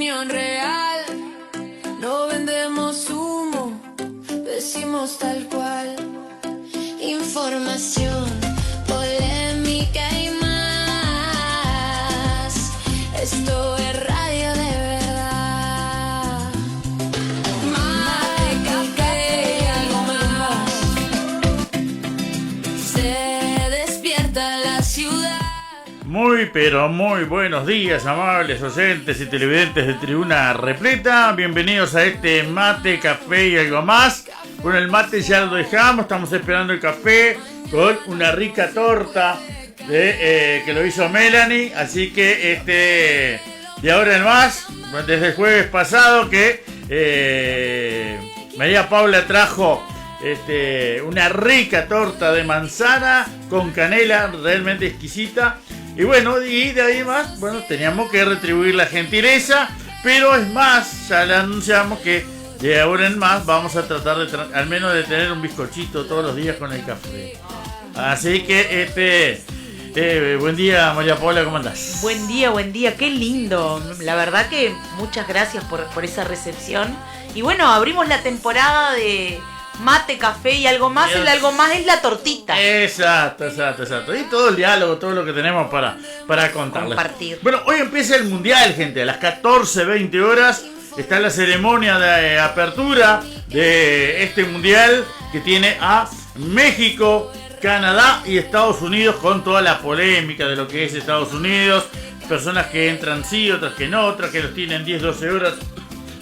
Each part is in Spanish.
opinión real. No vendemos humo, decimos tal cual. Información, polémica y más. Esto es radio de verdad. Mate, café y algo más. Se despierta la ciudad. Muy pero muy buenos días, amables oyentes y televidentes de Tribuna Repleta. Bienvenidos a este mate, café y algo más. Bueno, el mate ya lo dejamos, estamos esperando el café con una rica torta que lo hizo Melanie. Así que de ahora en más, desde el jueves pasado que María Paula trajo una rica torta de manzana con canela realmente exquisita. Y bueno, y de ahí más, bueno, teníamos que retribuir la gentileza, pero es más, ya le anunciamos que de ahora en más vamos a tratar de al menos de tener un bizcochito todos los días con el café. Así que buen día, María Paula, ¿cómo andás? Buen día, qué lindo. La verdad que muchas gracias por esa recepción. Y bueno, abrimos la temporada de mate, café y algo más. El algo más es la tortita. Exacto. Y todo el diálogo, todo lo que tenemos para contarles. Compartir. Bueno, hoy empieza el Mundial, gente. A las 14:20 horas está la ceremonia de apertura de este Mundial que tiene a México, Canadá y Estados Unidos, con toda la polémica de lo que es Estados Unidos. Personas que entran sí, otras que no, otras que los tienen 10-12 horas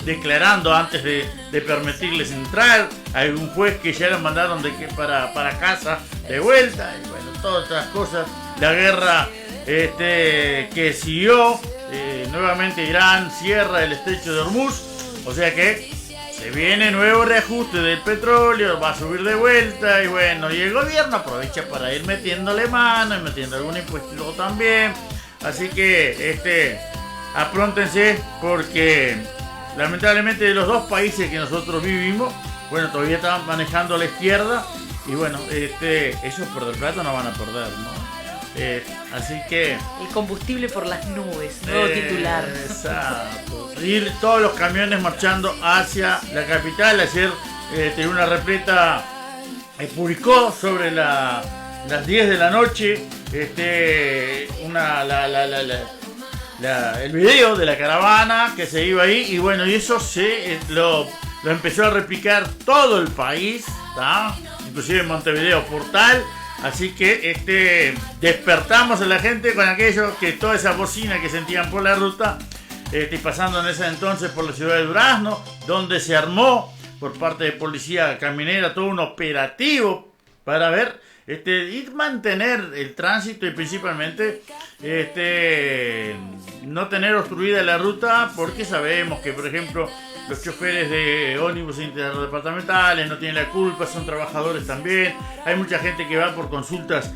declarando antes de permitirles entrar. Hay un juez que ya lo mandaron para casa de vuelta. Y bueno, todas estas cosas. La guerra que siguió. Nuevamente Irán cierra el estrecho de Hormuz. O sea que se viene nuevo reajuste del petróleo. Va a subir de vuelta. Y bueno, y el gobierno aprovecha para ir metiéndole mano y metiendo algún impuesto también. Así que apróntense, porque lamentablemente de los dos países que nosotros vivimos, bueno, todavía están manejando a la izquierda. Y bueno, ellos perder plata no van a perder, ¿no? Así que El combustible por las nubes, nuevo titular. Exacto. Ir todos los camiones marchando hacia la capital. Ayer Tribuna Repleta publicó sobre las 10 de la noche el video de la caravana que se iba ahí. Y bueno, y eso lo empezó a replicar todo el país, ¿tá? Inclusive en Montevideo Portal. Así que despertamos a la gente con aquello que toda esa bocina que sentían por la ruta, pasando en ese entonces por la ciudad de Durazno, donde se armó por parte de policía caminera todo un operativo para ver y mantener el tránsito, y principalmente no tener obstruida la ruta, porque sabemos que, por ejemplo, los choferes de ómnibus interdepartamentales no tienen la culpa, son trabajadores también. Hay mucha gente que va por consultas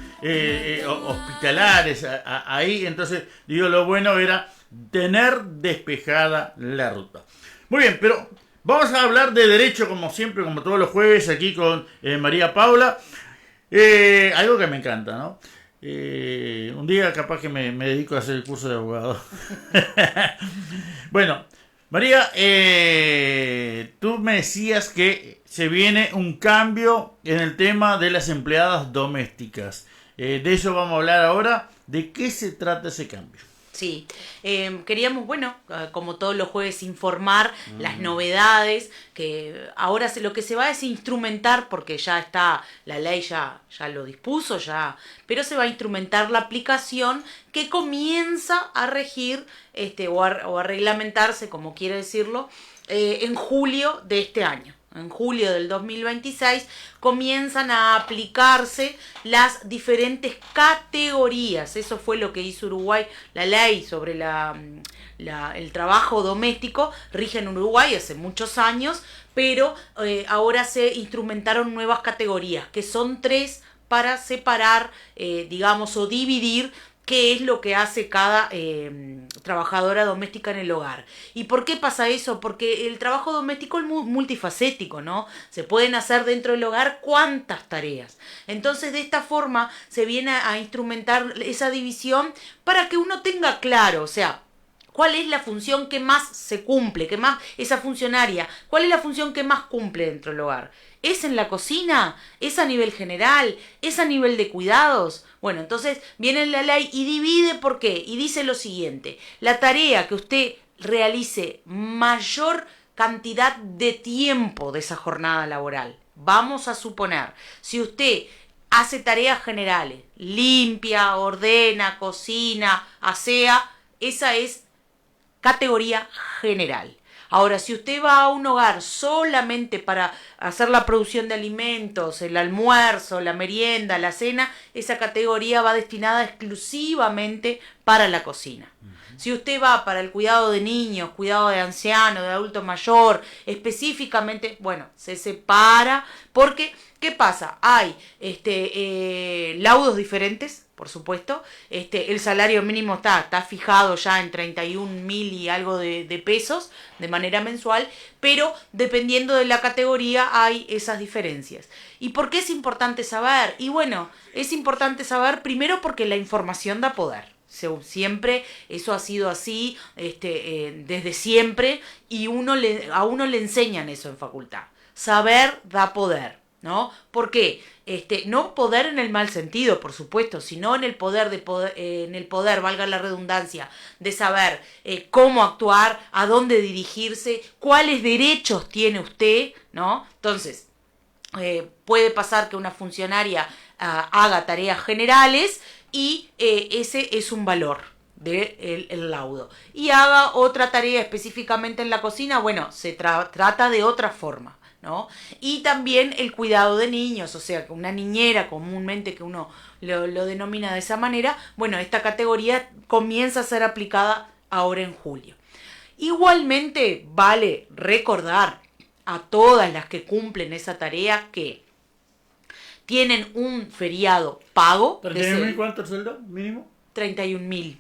hospitalares ahí. Entonces, lo bueno era tener despejada la ruta. Muy bien, pero vamos a hablar de derecho, como siempre, como todos los jueves, aquí con María Paula. Algo que me encanta, ¿no? Un día capaz que me dedico a hacer el curso de abogado. Bueno, María, tú me decías que se viene un cambio en el tema de las empleadas domésticas. De eso vamos a hablar ahora. ¿De qué se trata ese cambio? Sí, queríamos, como todos los jueves, informar las novedades, que ahora lo que se va es instrumentar, porque ya está, la ley ya lo dispuso, pero se va a instrumentar la aplicación que comienza a regir o a reglamentarse, como quiere decirlo, en julio de este año. En julio del 2026 comienzan a aplicarse las diferentes categorías. Eso fue lo que hizo Uruguay. La ley sobre el trabajo doméstico rige en Uruguay hace muchos años, pero ahora se instrumentaron nuevas categorías, que son 3 para separar, o dividir qué es lo que hace cada trabajadora doméstica en el hogar. ¿Y por qué pasa eso? Porque el trabajo doméstico es multifacético, ¿no? Se pueden hacer dentro del hogar cuántas tareas. Entonces, de esta forma se viene a instrumentar esa división para que uno tenga claro, o sea, ¿Cuál es la función que más se cumple? ¿Qué más esa funcionaria? ¿Cuál es la función que más cumple dentro del hogar? ¿Es en la cocina? ¿Es a nivel general? ¿Es a nivel de cuidados? Bueno, entonces viene la ley y divide por qué. Y dice lo siguiente: la tarea que usted realice mayor cantidad de tiempo de esa jornada laboral. Vamos a suponer, si usted hace tareas generales, limpia, ordena, cocina, asea, esa es categoría general. Ahora, si usted va a un hogar solamente para hacer la producción de alimentos, el almuerzo, la merienda, la cena, esa categoría va destinada exclusivamente para la cocina. Si usted va para el cuidado de niños, cuidado de ancianos, de adulto mayor, específicamente, bueno, se separa porque, ¿qué pasa? Hay laudos diferentes, por supuesto. El salario mínimo está fijado ya en 31.000 y algo de pesos de manera mensual, pero dependiendo de la categoría hay esas diferencias. ¿Y por qué es importante saber? Y bueno, es importante saber primero porque la información da poder. Siempre eso ha sido así desde siempre, y a uno le enseñan eso en facultad. Saber da poder, ¿no? ¿Por qué? No poder en el mal sentido, por supuesto, sino en el poder, valga la redundancia, de saber cómo actuar, a dónde dirigirse, cuáles derechos tiene usted, ¿no? Entonces, puede pasar que una funcionaria haga tareas generales y ese es un valor del laudo. Y haga otra tarea específicamente en la cocina, bueno, se trata de otra forma, ¿no? Y también el cuidado de niños, o sea, una niñera comúnmente que uno lo denomina de esa manera, bueno, esta categoría comienza a ser aplicada ahora en julio. Igualmente vale recordar a todas las que cumplen esa tarea que tienen un feriado pago. ¿31.000 cuánto el sueldo mínimo? 31.000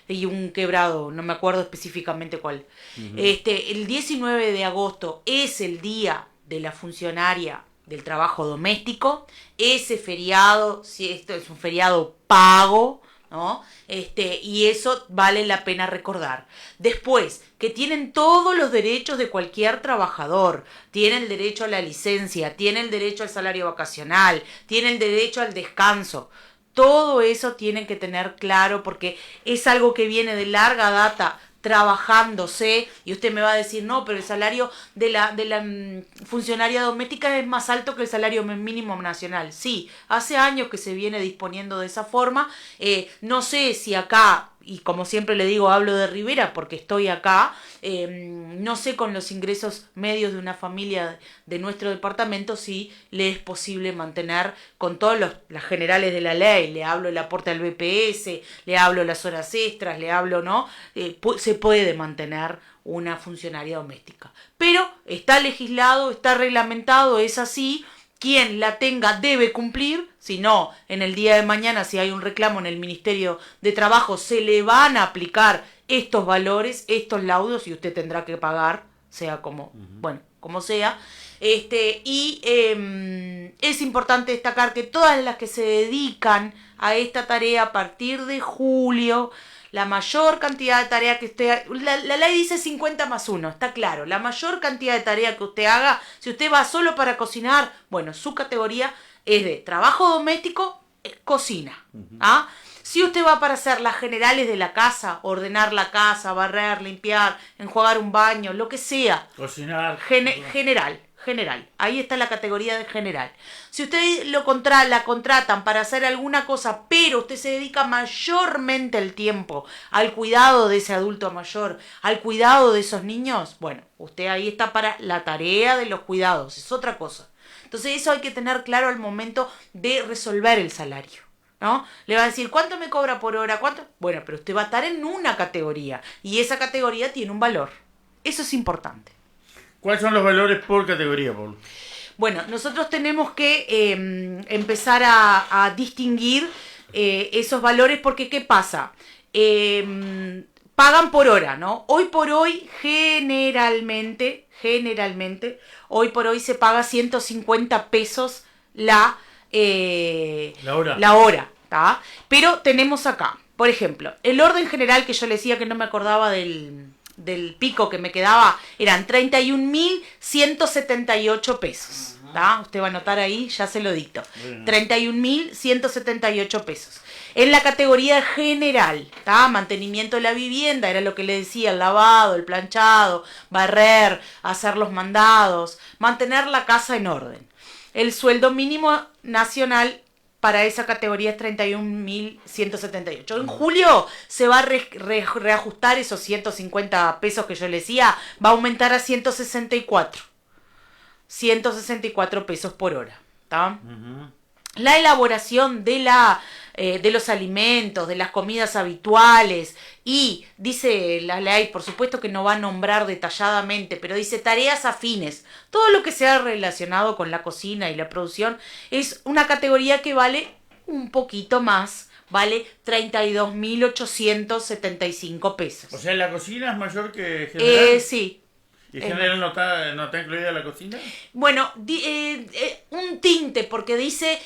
y un quebrado, no me acuerdo específicamente cuál. Uh-huh. El 19 de agosto es el día de la funcionaria del trabajo doméstico. Ese feriado, si esto es un feriado pago, ¿no? Y eso vale la pena recordar. Después, que tienen todos los derechos de cualquier trabajador. Tienen el derecho a la licencia, tienen el derecho al salario vacacional, tienen el derecho al descanso. Todo eso tienen que tener claro porque es algo que viene de larga data trabajándose, y usted me va a decir, no, pero el salario de la funcionaria doméstica es más alto que el salario mínimo nacional. Sí, hace años que se viene disponiendo de esa forma. No sé si acá, y como siempre le digo, hablo de Rivera porque estoy acá, no sé con los ingresos medios de una familia de nuestro departamento si le es posible mantener con todas las generales de la ley. Le hablo el aporte al BPS, le hablo las horas extras, le hablo, ¿no? Se puede mantener una funcionaria doméstica. Pero está legislado, está reglamentado, es así. Quien la tenga debe cumplir, si no, en el día de mañana, si hay un reclamo en el Ministerio de Trabajo, se le van a aplicar estos valores, estos laudos, y usted tendrá que pagar, sea como, bueno, como sea. Es importante destacar que todas las que se dedican a esta tarea a partir de julio, la mayor cantidad de tareas que usted... La ley dice 50 más 1, está claro. La mayor cantidad de tareas que usted haga, si usted va solo para cocinar, bueno, su categoría es de trabajo doméstico, cocina. ¿Ah? Si usted va para hacer las generales de la casa, ordenar la casa, barrer, limpiar, enjuagar un baño, lo que sea. Cocinar. General. Ahí está la categoría de general. Si usted la contratan para hacer alguna cosa, pero usted se dedica mayormente el tiempo al cuidado de ese adulto mayor, al cuidado de esos niños, bueno, usted ahí está para la tarea de los cuidados, es otra cosa. Entonces eso hay que tener claro al momento de resolver el salario, ¿no? Le va a decir, ¿cuánto me cobra por hora? ¿Cuánto? Bueno, pero usted va a estar en una categoría y esa categoría tiene un valor. Eso es importante. ¿Cuáles son los valores por categoría, Pablo? Bueno, nosotros tenemos que empezar a distinguir esos valores porque, ¿qué pasa? Pagan por hora, ¿no? Hoy por hoy, generalmente, hoy por hoy se paga 150 pesos la hora, ¿tá? Pero tenemos acá por ejemplo, el orden general que yo le decía que no me acordaba del pico que me quedaba, eran 31.178 pesos. ¿Tá? Usted va a anotar ahí, ya se lo dicto. 31.178 pesos. En la categoría general, ¿tá? Mantenimiento de la vivienda, era lo que le decía, el lavado, el planchado, barrer, hacer los mandados, mantener la casa en orden. El sueldo mínimo nacional para esa categoría es 31.178. En julio se va a reajustar esos 150 pesos que yo le decía, va a aumentar a 164 pesos por hora. ¿Tá? La elaboración de los alimentos, de las comidas habituales y, dice la ley, por supuesto que no va a nombrar detalladamente, pero dice tareas afines. Todo lo que sea relacionado con la cocina y la producción es una categoría que vale un poquito más, vale 32.875 pesos. O sea, ¿la cocina es mayor que general? Sí. ¿Y general no está incluida la cocina? Bueno, un tinte, porque dice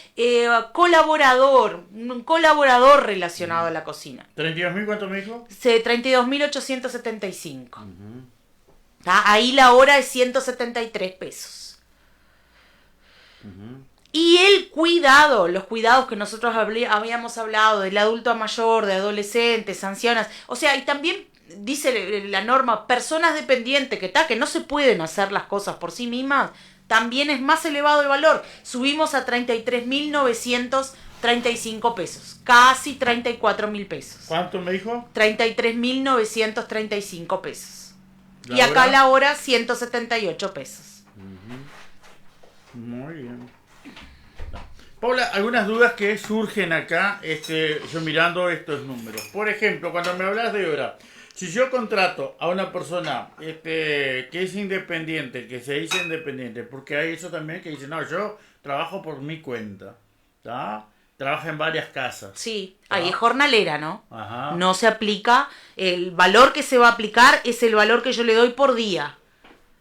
colaborador, un colaborador relacionado a la cocina. ¿32.000 cuánto me dijo? 32.875. Ahí la hora es 173 pesos. Y el cuidado, los cuidados que nosotros habíamos hablado, del adulto mayor, de adolescentes, ancianas, o sea, y también dice la norma, personas dependientes que no se pueden hacer las cosas por sí mismas, también es más elevado el valor. Subimos a 33.935 pesos, casi 34.000 pesos. ¿Cuánto me dijo? 33.935 pesos. ¿La y acá hora? la hora 178 pesos. Muy bien. Paula, algunas dudas que surgen acá, yo mirando estos números. Por ejemplo, cuando me hablas de hora, si yo contrato a una persona que es independiente, que se dice independiente, porque hay eso también que dice, no, yo trabajo por mi cuenta, ¿tá? Trabaja en varias casas. Sí, ahí es jornalera, ¿no? Ajá. No se aplica, el valor que se va a aplicar es el valor que yo le doy por día.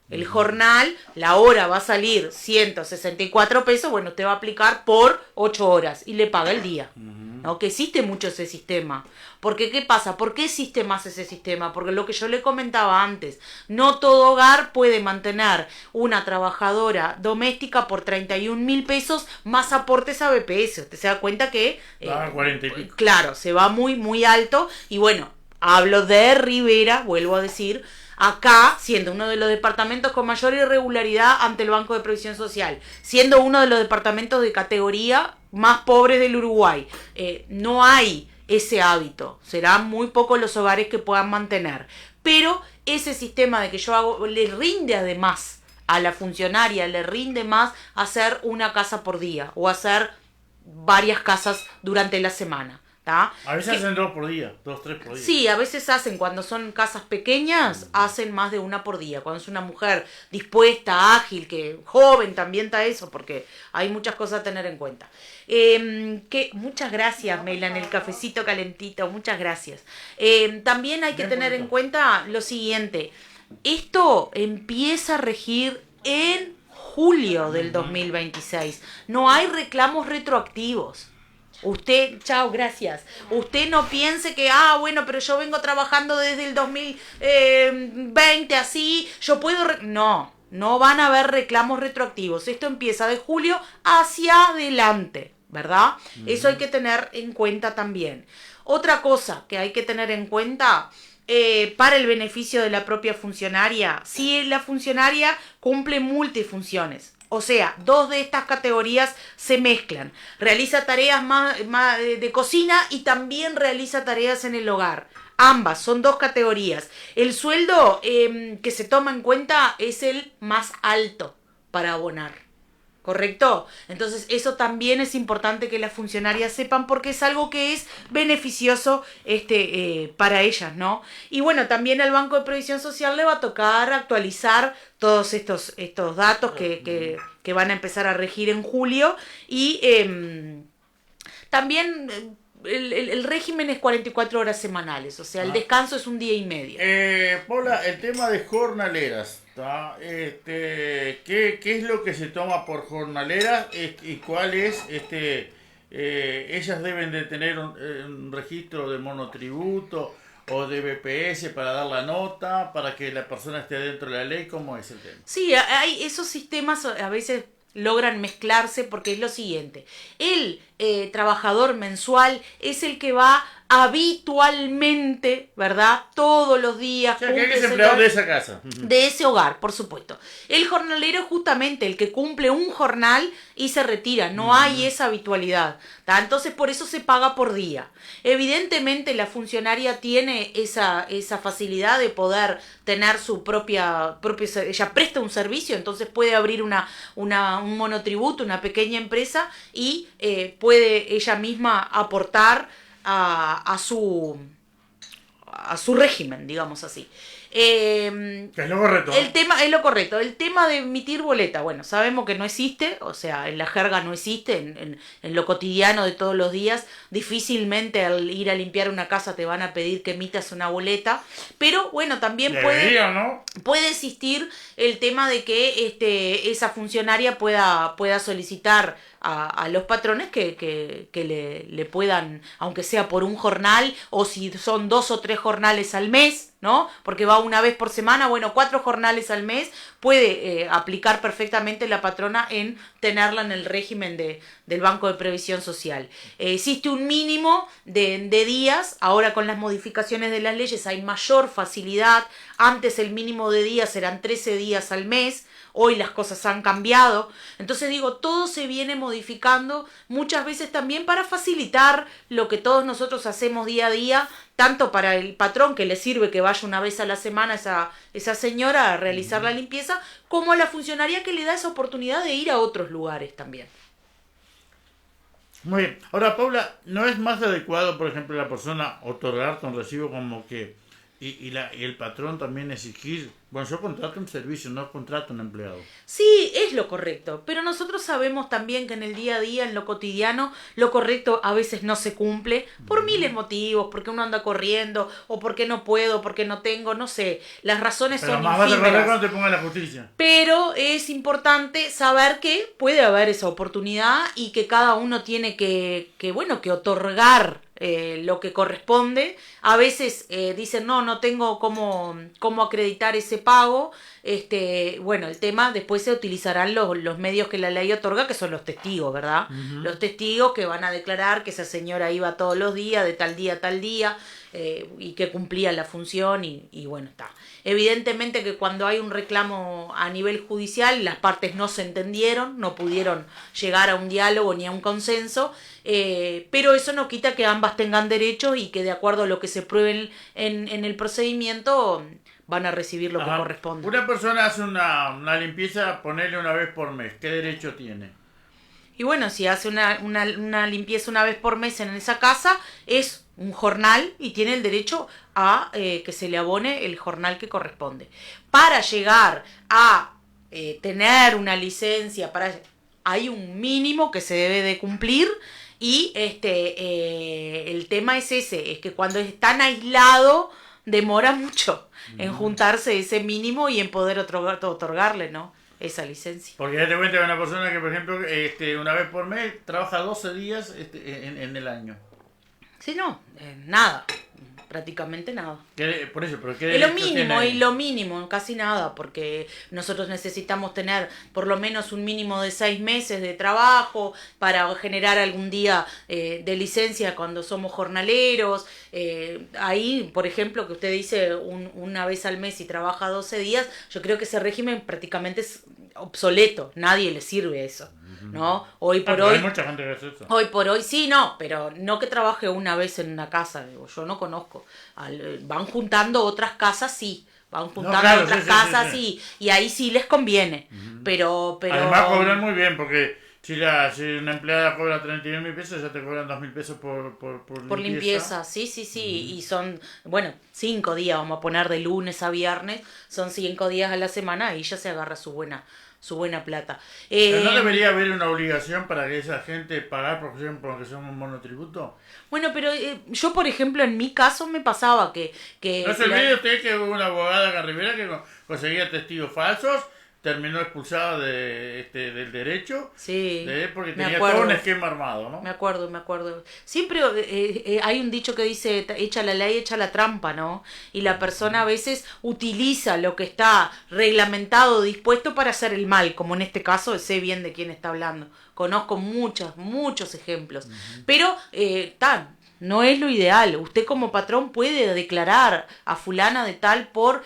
El jornal, la hora va a salir 164 pesos, bueno, usted va a aplicar por 8 horas y le paga el día. ¿No? Que existe mucho ese sistema. Porque, ¿qué pasa? ¿Por qué existe más ese sistema? Porque lo que yo le comentaba antes, no todo hogar puede mantener una trabajadora doméstica por 31.000 pesos más aportes a BPS. Usted se da cuenta que... 40 y pico. Claro, se va muy, muy alto. Y bueno, hablo de Rivera, vuelvo a decir... Acá, siendo uno de los departamentos con mayor irregularidad ante el Banco de Previsión Social, siendo uno de los departamentos de categoría más pobres del Uruguay, no hay ese hábito. Serán muy pocos los hogares que puedan mantener. Pero ese sistema de que yo hago, le rinde además a la funcionaria, le rinde más hacer una casa por día o hacer varias casas durante la semana. ¿Tá? A veces hacen 2 por día, 2, 3 por día. Sí, a veces hacen, cuando son casas pequeñas, hacen más de una por día. Cuando es una mujer dispuesta, ágil, que joven, también está eso, porque hay muchas cosas a tener en cuenta. Muchas gracias, Melan, el cafecito calentito, muchas gracias. También hay que tener en cuenta lo siguiente, esto empieza a regir en julio del 2026. No hay reclamos retroactivos. Usted, chao, gracias. Usted no piense que, bueno, pero yo vengo trabajando desde el 2020 así, yo puedo... No van a haber reclamos retroactivos. Esto empieza de julio hacia adelante, ¿verdad? Eso hay que tener en cuenta también. Otra cosa que hay que tener en cuenta... para el beneficio de la propia funcionaria, si la funcionaria cumple multifunciones. O sea, 2 de estas categorías se mezclan. Realiza tareas más de cocina y también realiza tareas en el hogar. Ambas son 2 categorías. El sueldo que se toma en cuenta es el más alto para abonar. ¿Correcto? Entonces eso también es importante que las funcionarias sepan porque es algo que es beneficioso para ellas, ¿no? Y bueno, también al Banco de Previsión Social le va a tocar actualizar todos estos datos que van a empezar a regir en julio y también... El régimen es 44 horas semanales, o sea, el descanso es un día y medio. Paula, el tema de jornaleras, ¿tá? ¿Qué es lo que se toma por jornaleras y cuál es ellas deben de tener un registro de monotributo o de BPS para dar la nota, para que la persona esté dentro de la ley. ¿Cómo es el tema? Sí, hay esos sistemas a veces logran mezclarse porque es lo siguiente. El trabajador mensual es el que va habitualmente, ¿verdad? Todos los días. O sea, que es empleado de esa casa. De ese hogar, por supuesto. El jornalero es justamente el que cumple un jornal y se retira. No hay esa habitualidad. ¿Tá? Entonces, por eso se paga por día. Evidentemente, la funcionaria tiene esa facilidad de poder tener su propia ella presta un servicio, entonces puede abrir un monotributo, una pequeña empresa y puede ella misma aportar a su régimen, digamos así. Que es lo correcto. El tema es lo correcto. El tema de emitir boleta, bueno, sabemos que no existe, o sea, en la jerga no existe, en lo cotidiano de todos los días, difícilmente al ir a limpiar una casa te van a pedir que emitas una boleta, pero bueno, también puede existir el tema de que esa funcionaria pueda solicitar a los patrones que le puedan, aunque sea por un jornal, o si son 2 o 3 jornales al mes, ¿no? Porque va una vez por semana, bueno, 4 jornales al mes, puede aplicar perfectamente la patrona en tenerla en el régimen del Banco de Previsión Social. Existe un mínimo de días, ahora con las modificaciones de las leyes hay mayor facilidad, antes el mínimo de días eran 13 días al mes, hoy las cosas han cambiado, entonces digo, todo se viene modificando muchas veces también para facilitar lo que todos nosotros hacemos día a día, tanto para el patrón que le sirve que vaya una vez a la semana esa señora a realizar la limpieza, como a la funcionaria que le da esa oportunidad de ir a otros lugares también. Muy bien. Ahora, Paula, ¿no es más adecuado, por ejemplo, la persona otorgarte un recibo como que y el patrón también exigir? Bueno, yo contrato un servicio, no contrato un empleado. Sí, es lo correcto, pero nosotros sabemos también que en el día a día, en lo cotidiano, lo correcto a veces no se cumple por miles de motivos, porque uno anda corriendo, o porque no puedo, porque no tengo, no sé, las razones Pero son más vale infímeras. cuando te ponga la justicia. Pero es importante saber que puede haber esa oportunidad y que cada uno tiene que otorgar lo que corresponde. A veces dicen, no tengo cómo acreditar ese pago. Bueno, el tema, después se utilizarán los medios que la ley otorga, que son los testigos, ¿verdad? Los testigos que van a declarar que esa señora iba todos los días, de tal día a tal día, y que cumplía la función y bueno, está. Evidentemente que cuando hay un reclamo a nivel judicial, las partes no se entendieron, no pudieron llegar a un diálogo ni a un consenso, pero eso no quita que ambas tengan derechos y que de acuerdo a lo que se pruebe en el procedimiento van a recibir lo que corresponde. Una persona hace una limpieza, ponerle una vez por mes, ¿qué derecho tiene? Y bueno, si hace una limpieza una vez por mes en esa casa, es un jornal y tiene el derecho a que se le abone el jornal que corresponde. Para llegar a tener una licencia, hay un mínimo que se debe de cumplir y el tema es ese, es que cuando es tan aislado demora mucho en juntarse ese mínimo y en poder otorgarle, ¿no?, esa licencia. Porque ya te cuenta de una persona que, por ejemplo, una vez por mes trabaja 12 días en el año. Sí, no, nada, prácticamente nada. Por eso, pero ¿qué Es lo derechos mínimo, tiene ahí? y lo mínimo, casi nada, porque nosotros necesitamos tener por lo menos un mínimo de 6 meses de trabajo para generar algún día de licencia cuando somos jornaleros. Ahí, por ejemplo, que usted dice una vez al mes y trabaja 12 días, yo creo que ese régimen prácticamente es obsoleto, nadie le sirve eso, ¿no? Hoy por hoy... Hay mucha gente que hace eso. Hoy por hoy sí, no, pero no que trabaje una vez en una casa, digo, yo no conozco. Van juntando otras casas, sí. Van juntando otras casas sí. Y ahí sí les conviene. Pero Además cobran muy bien, porque si una empleada cobra 31.000 pesos, ya te cobran 2.000 pesos por limpieza. Sí. Y son, 5 días, vamos a poner de lunes a viernes, son 5 días a la semana y ya se agarra su buena plata. ¿Pero no debería haber una obligación para que esa gente pagar, por ejemplo, porque son un monotributo? Bueno, pero yo, por ejemplo, en mi caso me pasaba que no se olvide usted que hubo una abogada acá en Rivera que conseguía testigos falsos terminó expulsada del derecho, Sí, porque me tenía acuerdo. todo un esquema armado, ¿no? Me acuerdo. Siempre hay un dicho que dice, echa la ley, echa la trampa, ¿no? Y la persona a veces utiliza lo que está reglamentado, dispuesto para hacer el mal, como en este caso, sé bien de quién está hablando. Conozco muchos ejemplos. Pero, no es lo ideal. Usted como patrón puede declarar a fulana de tal por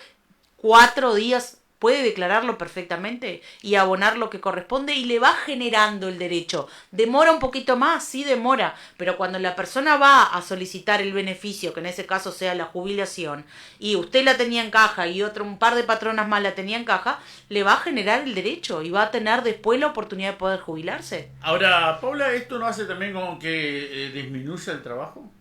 4 días, puede declararlo perfectamente y abonar lo que corresponde y le va generando el derecho. Demora un poquito más, sí demora, pero cuando la persona va a solicitar el beneficio, que en ese caso sea la jubilación, y usted la tenía en caja y un par de patronas más la tenía en caja, le va a generar el derecho y va a tener después la oportunidad de poder jubilarse. Ahora, Paula, ¿esto no hace también como que disminuya el trabajo?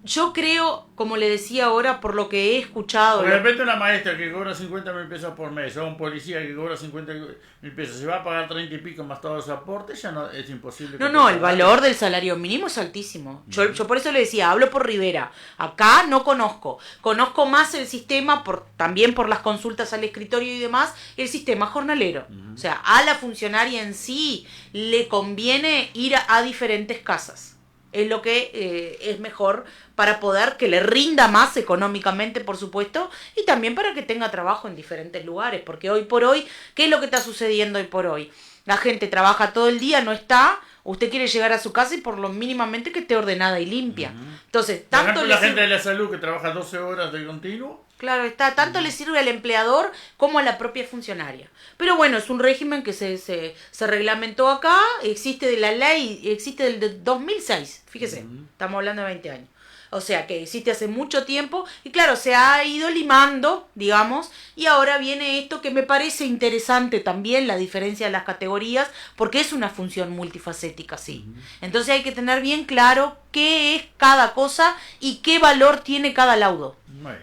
Yo creo, como le decía ahora, por lo que he escuchado... Porque de repente una maestra que cobra 50.000 pesos por mes, o un policía que cobra 50.000 pesos, se va a pagar 30 y pico más todos los aportes, ya no es imposible. No, el valor del salario mínimo es altísimo. Yo por eso le decía, hablo por Rivera. Acá no conozco. Conozco más el sistema, también por las consultas al escritorio y demás, el sistema jornalero. O sea, a la funcionaria en sí le conviene ir a diferentes casas. Es lo que es mejor para poder que le rinda más económicamente, por supuesto, y también para que tenga trabajo en diferentes lugares, porque hoy por hoy, ¿qué es lo que está sucediendo hoy por hoy? La gente trabaja todo el día, no está, usted quiere llegar a su casa y por lo mínimamente que esté ordenada y limpia. Entonces, Por tanto ejemplo, le la gente de sirve, la salud que trabaja 12 horas de continuo. claro está, tanto le sirve al empleador como a la propia funcionaria. Pero bueno, es un régimen que se reglamentó acá, existe de la ley, existe del 2006, fíjese, estamos hablando de 20 años. O sea que existe hace mucho tiempo y claro, se ha ido limando, digamos, y ahora viene esto que me parece interesante también, la diferencia de las categorías, porque es una función multifacética, sí. Entonces hay que tener bien claro qué es cada cosa y qué valor tiene cada laudo. Bueno,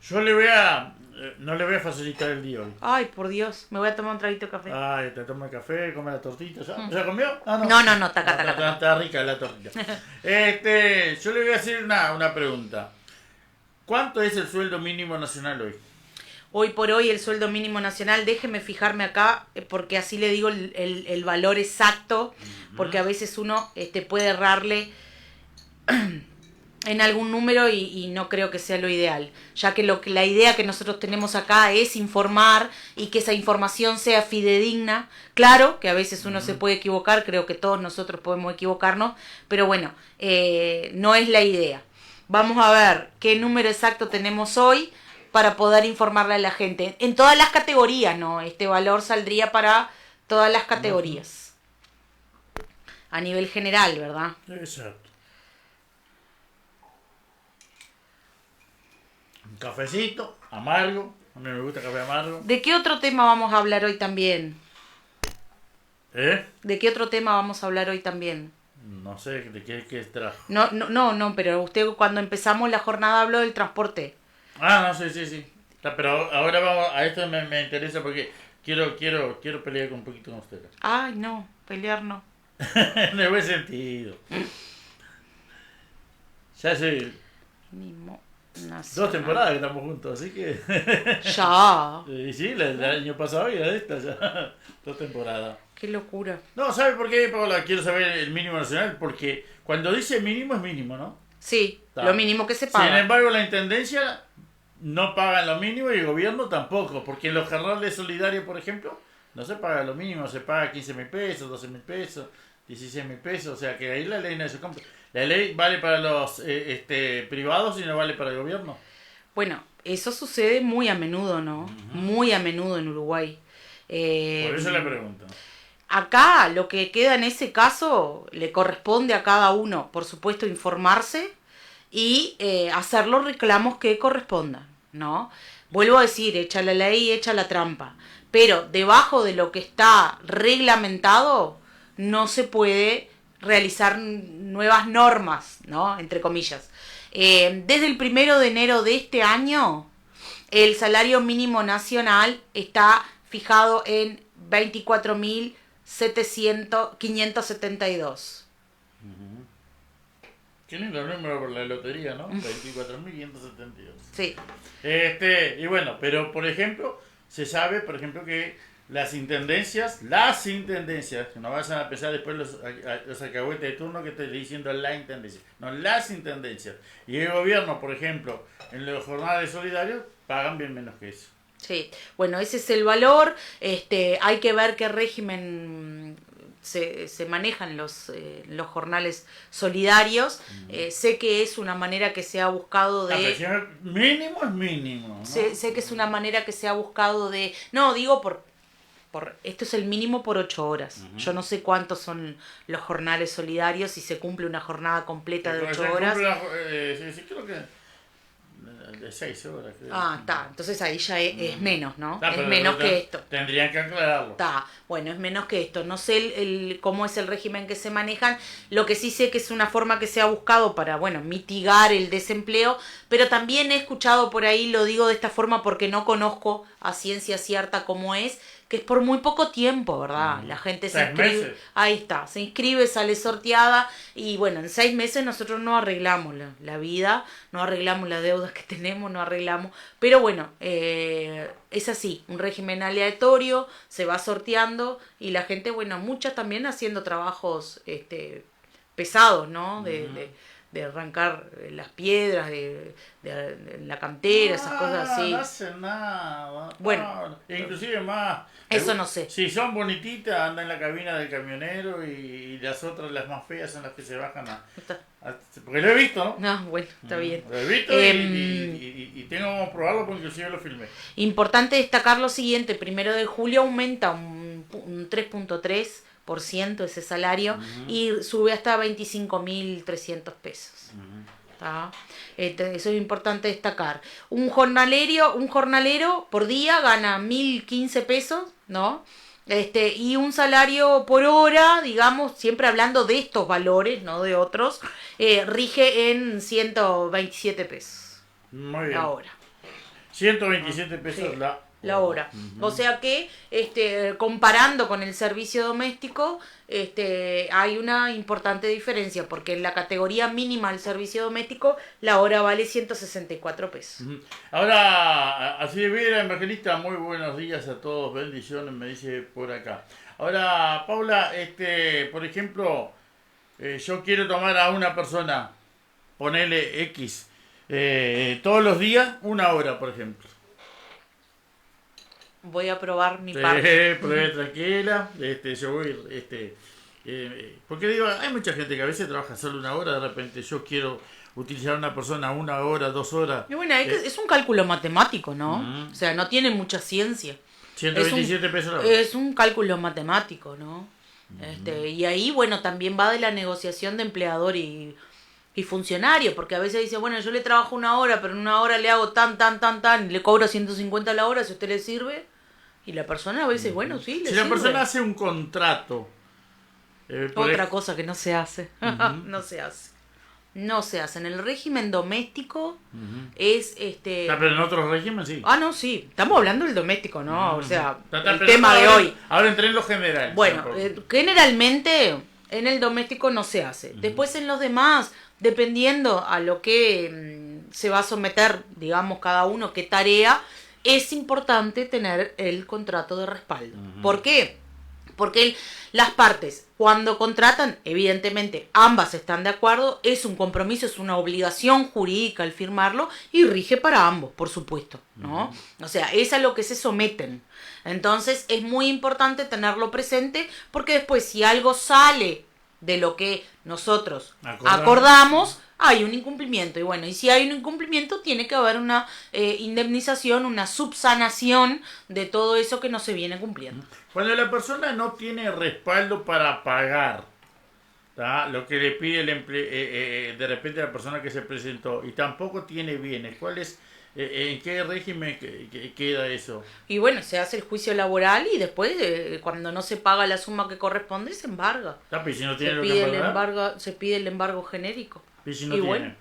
yo no le voy a facilitar el día hoy. Ay, por Dios, me voy a tomar un traguito de café. Ay, te toma el café, come la tortita. ¿Ya comió? Ah, No, taca. Está rica la tortita. Yo le voy a hacer una pregunta. ¿Cuánto es el sueldo mínimo nacional hoy? Hoy por hoy el sueldo mínimo nacional, déjeme fijarme acá, porque así le digo el valor exacto, porque a veces uno puede errarle en algún número y no creo que sea lo ideal, ya que la idea que nosotros tenemos acá es informar y que esa información sea fidedigna. Claro que a veces uno se puede equivocar, creo que todos nosotros podemos equivocarnos, pero bueno, no es la idea. Vamos a ver qué número exacto tenemos hoy para poder informarle a la gente. En todas las categorías, ¿no? Este valor saldría para todas las categorías. A nivel general, ¿verdad? Exacto. Un cafecito, amargo. A mí me gusta el café amargo. ¿De qué otro tema vamos a hablar hoy también? ¿Eh? ¿De qué otro tema vamos a hablar hoy también? No sé de qué trajo. No, pero usted cuando empezamos la jornada habló del transporte. Ah, no, sí. Pero ahora vamos a esto me interesa porque quiero pelear un poquito con usted. Ay, no, pelear no. En el buen sentido. Ya hace Mimo 2 temporadas que estamos juntos, así que... Ya. Y sí, el año pasado y la de esta ya. 2 temporadas. Qué locura. No, ¿sabe por qué, Paola? Quiero saber el mínimo nacional, porque cuando dice mínimo es mínimo, ¿no? Sí, Está. lo mínimo que se Sin paga. embargo, la Intendencia no paga lo mínimo y el gobierno tampoco, porque en los jornales solidarios, por ejemplo, no se paga lo mínimo, se paga 15.000 pesos, 12.000 pesos, 16.000 pesos, o sea que ahí la ley no se compra. La ley vale para los privados y no vale para el gobierno. Bueno, eso sucede muy a menudo, ¿no? Muy a menudo en Uruguay. Por eso le pregunto. Acá lo que queda en ese caso le corresponde a cada uno, por supuesto, informarse y hacer los reclamos que correspondan, ¿no? Vuelvo a decir, echa la ley, echa la trampa, pero debajo de lo que está reglamentado no se puede realizar nuevas normas, ¿no? Entre comillas. Desde el 1 de enero de este año, el salario mínimo nacional está fijado en 24.572. Qué lindo número por la lotería, ¿no? 24.572. Sí. Y bueno, pero por ejemplo, se sabe, por ejemplo, que las intendencias, que no vayan a empezar después los alcahuetes de turno que te estoy diciendo la intendencia, no, las intendencias. Y el gobierno, por ejemplo, en los jornales solidarios, pagan bien menos que eso. Sí, bueno, ese es el valor. Hay que ver qué régimen se manejan los jornales solidarios. Sé que es una manera que se ha buscado de... Mínimo es mínimo, ¿no? Sé que es una manera que se ha buscado de... No, digo esto es el mínimo por 8 horas. Uh-huh. Yo no sé cuántos son los jornales solidarios, si se cumple una jornada completa de 8 horas. Sí, creo que de 6 horas. Creo. Está. Entonces ahí ya es menos, ¿no? Es Pero menos que esto. Tendrían que aclararlo. Bueno, es menos que esto. No sé cómo es el régimen que se manejan. Lo que sí sé que es una forma que se ha buscado para, bueno, mitigar el desempleo. Pero también he escuchado por ahí, lo digo de esta forma porque no conozco a ciencia cierta cómo es, que es por muy poco tiempo, ¿verdad? La gente se inscribe. 6 meses. Ahí está, se inscribe, sale sorteada y bueno, en 6 meses nosotros no arreglamos la vida, no arreglamos las deudas que tenemos, no arreglamos. Pero bueno, es así, un régimen aleatorio, se va sorteando y la gente, bueno, muchas también haciendo trabajos pesados, ¿no? De arrancar las piedras, de la cantera, esas cosas así. No hacen nada. Bueno. Inclusive más. Eso no sé. Si son bonititas, andan en la cabina del camionero y las otras, las más feas, son las que se bajan porque lo he visto, ¿no? No, bueno, está bien. Lo he visto y tengo que probarlo porque inclusive lo filmé. Importante destacar lo siguiente, 1 de julio aumenta un 3.3% ese salario y sube hasta 25.300 pesos. Eso es importante destacar. Un jornalero por día gana 1.015 pesos, ¿no? Y un salario por hora, digamos, siempre hablando de estos valores, no de otros, rige en 127 pesos. Muy bien. La hora. 127 pesos sí. La hora. O sea que, comparando con el servicio doméstico, hay una importante diferencia, porque en la categoría mínima del servicio doméstico, la hora vale 164 pesos. Ahora, así de Vera, Evangelista, muy buenos días a todos, bendiciones, me dice por acá. Ahora, Paula, por ejemplo, yo quiero tomar a una persona, ponele X, todos los días, 1 hora, por ejemplo. Voy a probar mi parte. Pruebe tranquila. Yo voy. Porque digo, hay mucha gente que a veces trabaja solo 1 hora. De repente, yo quiero utilizar a una persona 1 hora, 2 horas. Y bueno, es un cálculo matemático, ¿no? O sea, no tiene mucha ciencia. 127 pesos la hora. Es un cálculo matemático, ¿no? Y ahí, bueno, también va de la negociación de empleador y funcionario, porque a veces dice, bueno, yo le trabajo 1 hora, pero en 1 hora le hago tan, y le cobro 150 la hora, si a usted le sirve. Y la persona a veces, bueno, sí, le si sirve. la persona hace un contrato. Otra cosa que no se hace. No se hace. No se hace. En el régimen doméstico es Pero en otros regímenes sí. No, sí. Estamos hablando del doméstico, ¿no? O sea, el pero tema de hoy. Ahora entré en lo general. Bueno, generalmente en el doméstico no se hace. Después en los demás, dependiendo a lo que se va a someter, digamos, cada uno, qué tarea, es importante tener el contrato de respaldo. ¿Por qué? Porque las partes, cuando contratan, evidentemente ambas están de acuerdo, es un compromiso, es una obligación jurídica el firmarlo y rige para ambos, por supuesto, ¿no? O sea, es a lo que se someten. Entonces es muy importante tenerlo presente porque después si algo sale de lo que nosotros acordamos, hay un incumplimiento. Y bueno, y si hay un incumplimiento, tiene que haber una indemnización, una subsanación de todo eso que no se viene cumpliendo. Cuando la persona no tiene respaldo para pagar, ¿tá? Lo que le pide de repente la persona que se presentó, y tampoco tiene bienes, ¿cuál es? ¿En qué régimen queda eso? Y bueno, se hace el juicio laboral y después, cuando no se paga la suma que corresponde, se embarga. ¿Y si no tiene se, pide el embargo, se pide el embargo genérico. ¿Y si no tiene? Bueno,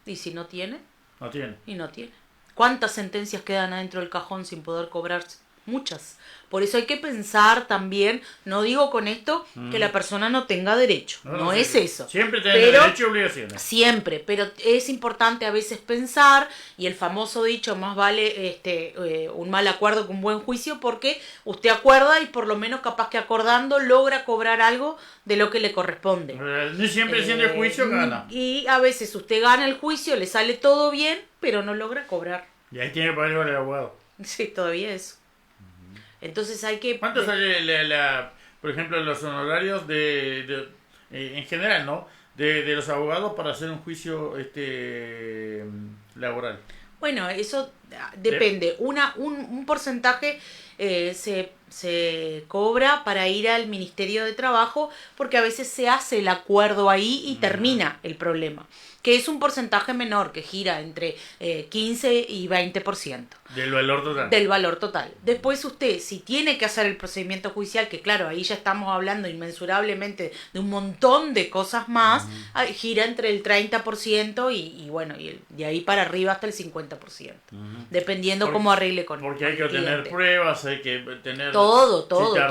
¿y si no tiene? No tiene. Y no tiene. ¿Cuántas sentencias quedan adentro del cajón sin poder cobrarse? muchas. Por eso hay que pensar también, no digo con esto que la persona no tenga derecho, no es sí. eso. Siempre tiene Pero derecho y obligaciones. siempre, pero es importante a veces pensar, y el famoso dicho, más vale un mal acuerdo que un buen juicio, porque usted acuerda y por lo menos capaz que acordando logra cobrar algo de lo que le corresponde. No siempre siendo el juicio gana. Y a veces usted gana el juicio, le sale todo bien, pero no logra cobrar. Y ahí tiene que pagar el abogado. Sí, todavía eso. Entonces hay que... ¿Cuánto sale, por ejemplo, los honorarios en general, ¿no? De los abogados para hacer un juicio laboral? Bueno, eso depende. Un porcentaje se cobra para ir al Ministerio de Trabajo, porque a veces se hace el acuerdo ahí y termina el problema, que es un porcentaje menor, que gira entre 15 y 20%. Del valor total. Del valor total. Después usted, si tiene que hacer el procedimiento judicial, que claro, ahí ya estamos hablando inmensurablemente de un montón de cosas más, gira entre el 30% y bueno, de ahí para arriba hasta el 50%. Dependiendo cómo arregle con Porque hay que el obtener cliente. pruebas, hay que tener... Todo.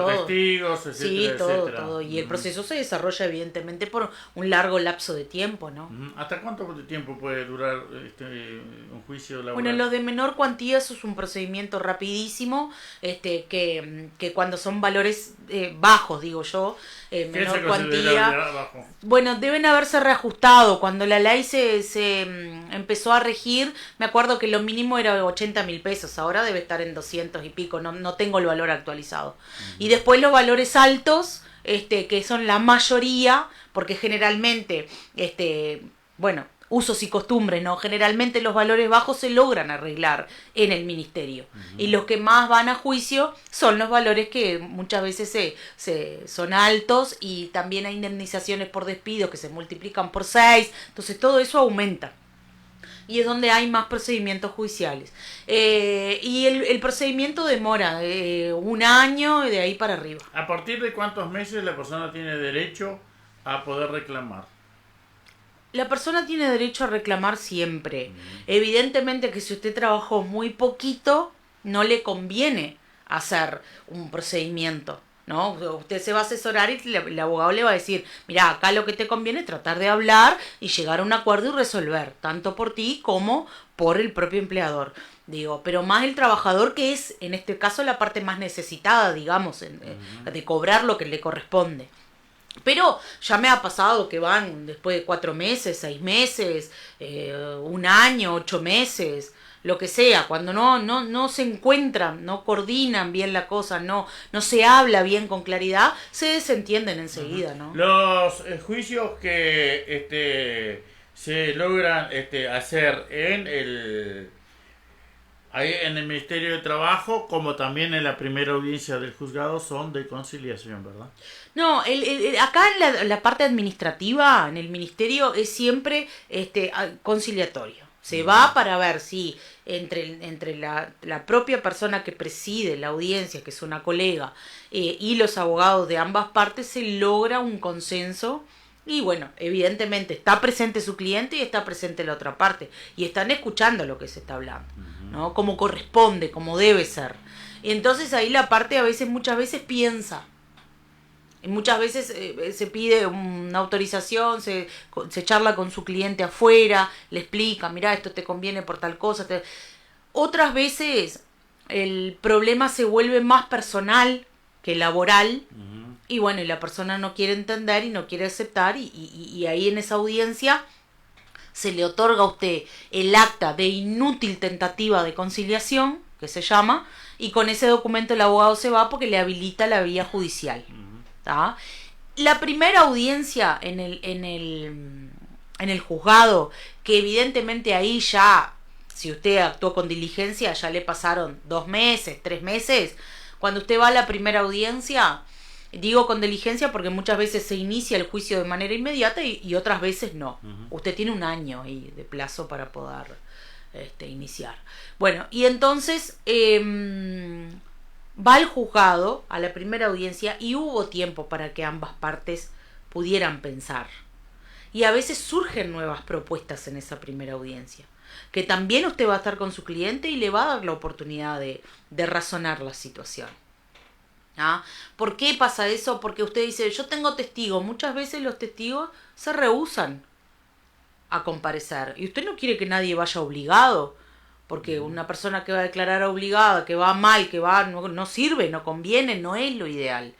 testigos, etcétera, Sí, todo. etcétera. Y el proceso se desarrolla evidentemente por un largo lapso de tiempo, ¿no? ¿Hasta cuánto tiempo puede durar un juicio laboral? Bueno, lo de menor cuantía, eso es un procedimiento rapidísimo, que cuando son valores bajos, digo yo, ¿Qué menor se considera cuantía. bajo? Bueno, deben haberse reajustado. Cuando la ley se empezó a regir, me acuerdo que lo mínimo era 80.000 pesos, ahora debe estar en 200 y pico, no tengo el valor actualizado. Y después los valores altos, que son la mayoría, porque generalmente, bueno, usos y costumbres, ¿no? Generalmente los valores bajos se logran arreglar en el ministerio. Y los que más van a juicio son los valores que muchas veces son altos, y también hay indemnizaciones por despido que se multiplican por 6. Entonces todo eso aumenta. Y es donde hay más procedimientos judiciales. Y el procedimiento demora 1 año y de ahí para arriba. ¿A partir de cuántos meses la persona tiene derecho a poder reclamar? La persona tiene derecho a reclamar siempre. Evidentemente que si usted trabajó muy poquito, no le conviene hacer un procedimiento, ¿no? Usted se va a asesorar y el abogado le va a decir, mira, acá lo que te conviene es tratar de hablar y llegar a un acuerdo y resolver, tanto por ti como por el propio empleador. Digo, pero más el trabajador, que es en este caso la parte más necesitada, digamos, de cobrar lo que le corresponde. Pero ya me ha pasado que van después de 4 meses, 6 meses, 1 año, 8 meses, lo que sea, cuando no se encuentran, no coordinan bien la cosa, no se habla bien con claridad, se desentienden enseguida, ¿no? Los juicios que se logran hacer ahí en el Ministerio de Trabajo, como también en la primera audiencia del juzgado, son de conciliación, ¿verdad? No, acá en la parte administrativa, en el ministerio, es siempre conciliatorio. Se va para ver si entre la propia persona que preside la audiencia, que es una colega, y los abogados de ambas partes se logra un consenso. Y bueno, evidentemente está presente su cliente y está presente la otra parte. Y están escuchando lo que se está hablando, ¿no? Como corresponde, como debe ser. Y entonces ahí la parte muchas veces piensa. Y muchas veces se pide una autorización, se charla con su cliente afuera, le explica, mira, esto te conviene por tal cosa. Otras veces el problema se vuelve más personal que laboral. Y bueno, y la persona no quiere entender y no quiere aceptar, y ahí en esa audiencia se le otorga a usted el acta de inútil tentativa de conciliación, que se llama, y con ese documento el abogado se va porque le habilita la vía judicial. ¿Tá? La primera audiencia en el juzgado, que evidentemente ahí ya, si usted actuó con diligencia, ya le pasaron 2 meses, 3 meses, cuando usted va a la primera audiencia, digo con diligencia porque muchas veces se inicia el juicio de manera inmediata y otras veces no. Usted tiene 1 año ahí de plazo para poder iniciar. Bueno, y entonces va al juzgado a la primera audiencia y hubo tiempo para que ambas partes pudieran pensar. Y a veces surgen nuevas propuestas en esa primera audiencia. que también usted va a estar con su cliente y le va a dar la oportunidad de razonar la situación. ¿Ah? ¿Por qué pasa eso? Porque usted dice, yo tengo testigos. Muchas veces los testigos se rehúsan a comparecer. Y usted no quiere que nadie vaya obligado. Porque una persona que va a declarar obligada, que va mal, que va no sirve, no conviene, no es lo ideal.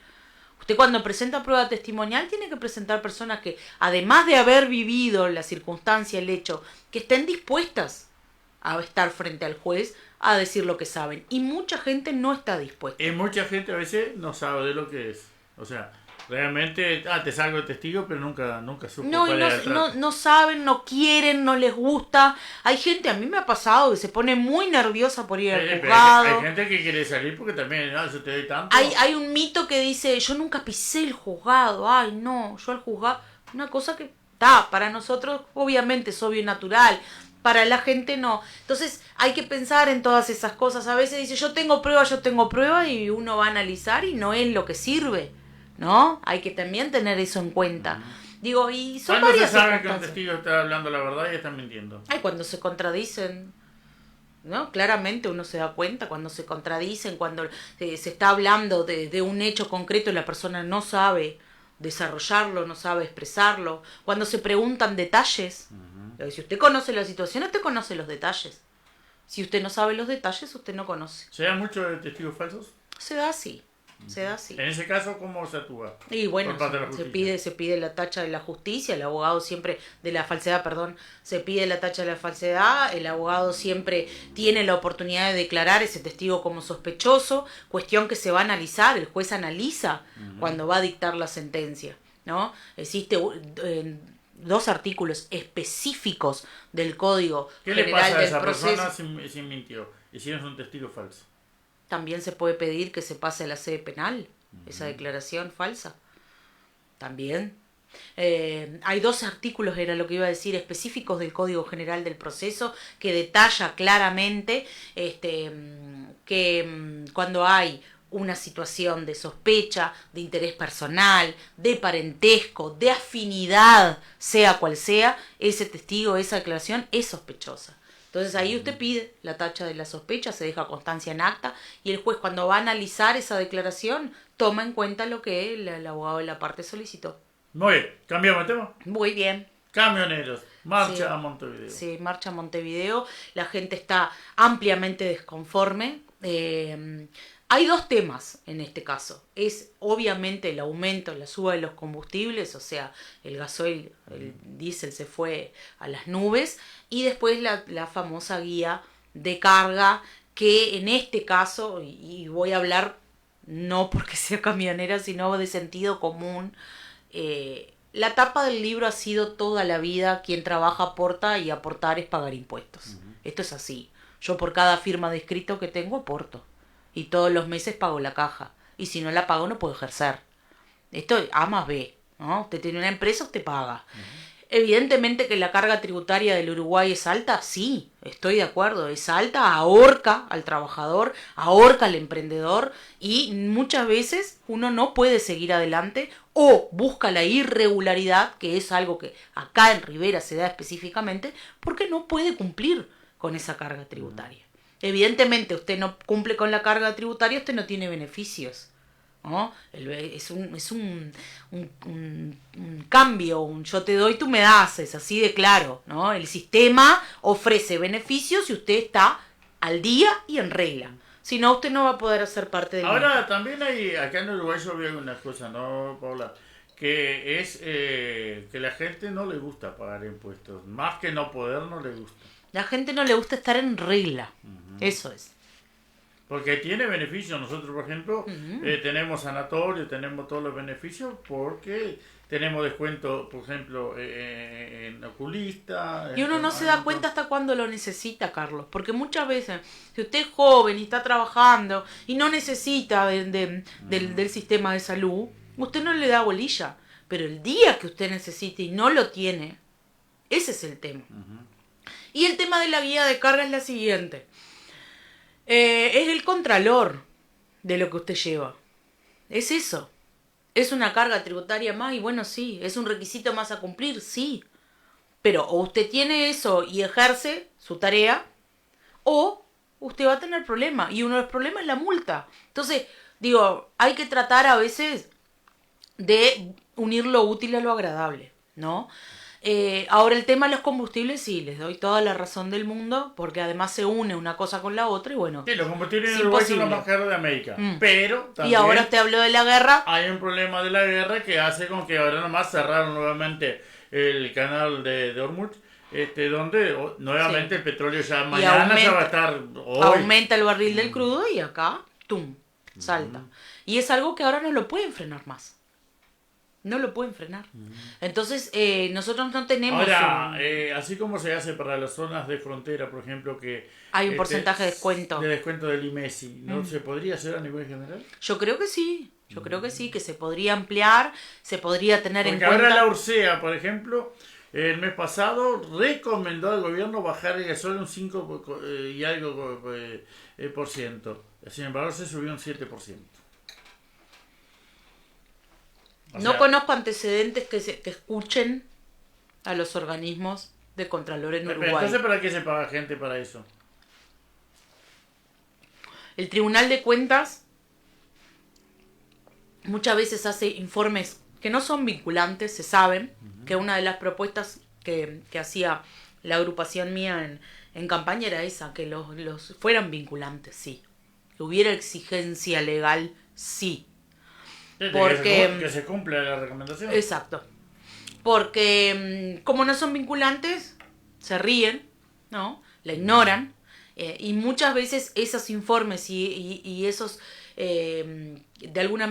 Usted cuando presenta prueba testimonial tiene que presentar personas que, además de haber vivido la circunstancia, el hecho, que estén dispuestas a estar frente al juez a decir lo que saben. Y mucha gente no está dispuesta. Y mucha gente a veces no sabe de lo que es. O sea, realmente, te salgo de testigo, pero nunca supo No, cuál era el trato. no saben, no quieren, no les gusta. Hay gente, a mí me ha pasado, que se pone muy nerviosa por ir al Pero juzgado. hay gente que quiere salir porque también, yo te doy tanto. Hay un mito que dice, yo nunca pisé el juzgado. Ay, no, yo al juzgado. Una cosa que está, para nosotros obviamente es obvio y natural. Para la gente no. Entonces hay que pensar en todas esas cosas. A veces dice, yo tengo prueba y uno va a analizar y no es lo que sirve, ¿no? Hay que también tener eso en cuenta. Digo, y son ¿Cuándo se varias sabe que un circunstancias. testigo está hablando la verdad y está mintiendo? Ay, cuando se contradicen, ¿no? Claramente uno se da cuenta cuando se contradicen, cuando se está hablando de un hecho concreto y la persona no sabe desarrollarlo, no sabe expresarlo. Cuando se preguntan detalles. Si usted conoce la situación, usted conoce los detalles. Si usted no sabe los detalles, usted no conoce. ¿Se da mucho de testigos falsos? Se da así. Se da así. En ese caso, ¿cómo se actúa? Y bueno, Por parte de la se justicia. pide la tacha de la justicia, el abogado siempre, de la falsedad, perdón, se pide la tacha de la falsedad, el abogado siempre tiene la oportunidad de declarar ese testigo como sospechoso, cuestión que se va a analizar, el juez analiza cuando va a dictar la sentencia, ¿no? Existe 2 artículos específicos del Código ¿Qué le General pasa a del esa Proceso. persona si mintió? Y si no es un testigo falso. También se puede pedir que se pase a la sede penal, esa declaración falsa. También. Hay 2 artículos, era lo que iba a decir, específicos del Código General del Proceso, que detalla claramente que cuando hay una situación de sospecha, de interés personal, de parentesco, de afinidad, sea cual sea, ese testigo, esa declaración es sospechosa. Entonces ahí usted pide la tacha de la sospecha, se deja constancia en acta y el juez cuando va a analizar esa declaración toma en cuenta lo que el abogado de la parte solicitó. Muy bien, cambiamos de tema. Muy bien. Camioneros, marcha Sí. a Montevideo. Sí, marcha a Montevideo. La gente está ampliamente desconforme. Hay 2 temas en este caso. Es obviamente el aumento, la suba de los combustibles, o sea, el gasoil, el diésel se fue a las nubes. Y después la famosa guía de carga, que en este caso, y voy a hablar no porque sea camionera, sino de sentido común, la tapa del libro ha sido toda la vida: quien trabaja aporta y aportar es pagar impuestos. Esto es así. Yo por cada firma de escrito que tengo aporto. Y todos los meses pago la caja. Y si no la pago no puedo ejercer. Esto es A más B, ¿no? Usted tiene una empresa, usted paga. Evidentemente que la carga tributaria del Uruguay es alta, sí, estoy de acuerdo, es alta, ahorca al trabajador, ahorca al emprendedor y muchas veces uno no puede seguir adelante o busca la irregularidad, que es algo que acá en Rivera se da específicamente, porque no puede cumplir con esa carga tributaria. Evidentemente usted no cumple con la carga tributaria, usted no tiene beneficios, ¿no? Es un cambio, yo te doy, tú me das, es así de claro, ¿no? El sistema ofrece beneficios y usted está al día y en regla. Si no, usted no va a poder hacer parte del Ahora mercado. también hay, acá en Uruguay yo veo algunas cosas, ¿no, Paula? Que es que la gente no le gusta pagar impuestos, más que no poder, no le gusta. La gente no le gusta estar en regla, eso es. Porque tiene beneficios. Nosotros, por ejemplo, tenemos sanatorio, tenemos todos los beneficios porque tenemos descuento, por ejemplo, en oculista. Y uno no se da cuenta hasta cuando lo necesita, Carlos. Porque muchas veces, si usted es joven y está trabajando y no necesita del sistema de salud, usted no le da bolilla. Pero el día que usted necesite y no lo tiene, ese es el tema. Y el tema de la guía de carga es la siguiente. Es el contralor de lo que usted lleva. Es eso. ¿Es una carga tributaria más? Y bueno, sí. ¿Es un requisito más a cumplir? Sí. Pero o usted tiene eso y ejerce su tarea, o usted va a tener problemas. Y uno de los problemas es la multa. Entonces, digo, hay que tratar a veces de unir lo útil a lo agradable, ¿no? Ahora el tema de los combustibles, sí, les doy toda la razón del mundo, porque además se une una cosa con la otra y bueno, Sí, los combustibles es en Uruguay son los imposible. más caros de América. Mm. Pero Y también ahora usted habló de la guerra. hay un problema de la guerra que hace con que ahora nomás cerraron nuevamente el canal de Hormuz, donde nuevamente Sí. el petróleo ya Y mañana ya va a estar hoy. aumenta el barril del crudo y acá, ¡tum!, salta. Y es algo que ahora no lo pueden frenar más. No lo pueden frenar. Entonces, nosotros no tenemos... Ahora, un- así como se hace para las zonas de frontera, por ejemplo, que Hay un porcentaje de descuento. de descuento del IMESI, ¿no se podría hacer a nivel general? Yo creo que sí. Yo creo que sí, que se podría ampliar, se podría tener Porque en cuenta... ahora la URSEA, por ejemplo, el mes pasado recomendó al gobierno bajar el gasoil un 5 y algo por ciento. Sin embargo, se subió un 7%. O No sea, conozco antecedentes que escuchen a los organismos de Contralor en pero Uruguay. entonces, ¿para qué se paga gente para eso? El Tribunal de Cuentas muchas veces hace informes que no son vinculantes, se saben, que una de las propuestas que hacía la agrupación mía en campaña era esa, que los fueran vinculantes, sí. Que hubiera exigencia legal, sí. Sí, Porque- que se cumpla la recomendación. Exacto. Porque como no son vinculantes, se ríen, ¿no? La ignoran. Y muchas veces esos informes y esos, de alguna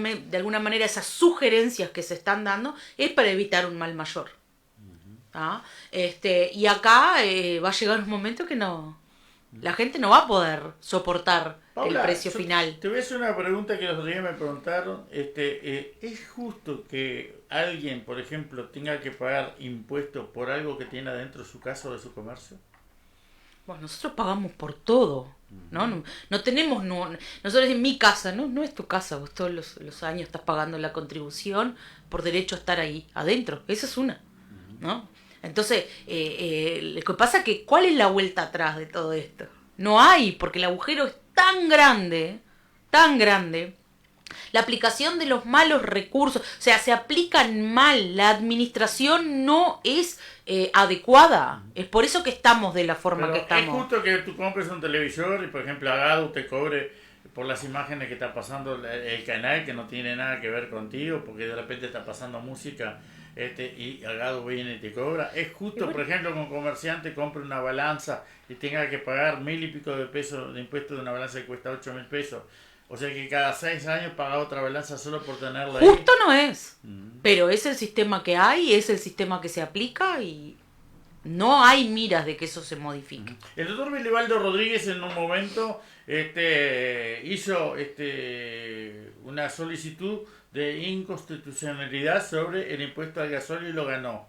manera, esas sugerencias que se están dando es para evitar un mal mayor. ¿Ah? Y acá va a llegar un momento que no, la gente no va a poder soportar Paula, el precio yo final. Te voy a hacer una pregunta que los otro día me preguntaron. ¿Es justo que alguien, por ejemplo, tenga que pagar impuestos por algo que tiene adentro de su casa o de su comercio? Bueno, nosotros pagamos por todo, ¿no? No tenemos, nosotros en mi casa, no es tu casa, vos todos los años estás pagando la contribución por derecho a estar ahí, adentro, esa es una, ¿no? Entonces, lo que pasa es que, ¿cuál es la vuelta atrás de todo esto? No hay, porque el agujero es tan grande, la aplicación de los malos recursos, o sea, se aplican mal, la administración no es adecuada, es por eso que estamos de la forma Pero que estamos. es justo que tú compres un televisor y, por ejemplo, Agado te cobre por las imágenes que está pasando el canal, que no tiene nada que ver contigo, porque de repente está pasando música y Agado viene y te cobra. Es justo, por ejemplo, que un comerciante compre una balanza y tenga que pagar 1.000 y pico de pesos de impuestos de una balanza que cuesta 8.000 pesos. O sea que cada 6 años paga otra balanza solo por tenerla ahí. Justo no es, pero es el sistema que hay, es el sistema que se aplica y no hay miras de que eso se modifique. El doctor Bilibaldo Rodríguez en un momento hizo una solicitud de inconstitucionalidad sobre el impuesto al gasóleo y lo ganó.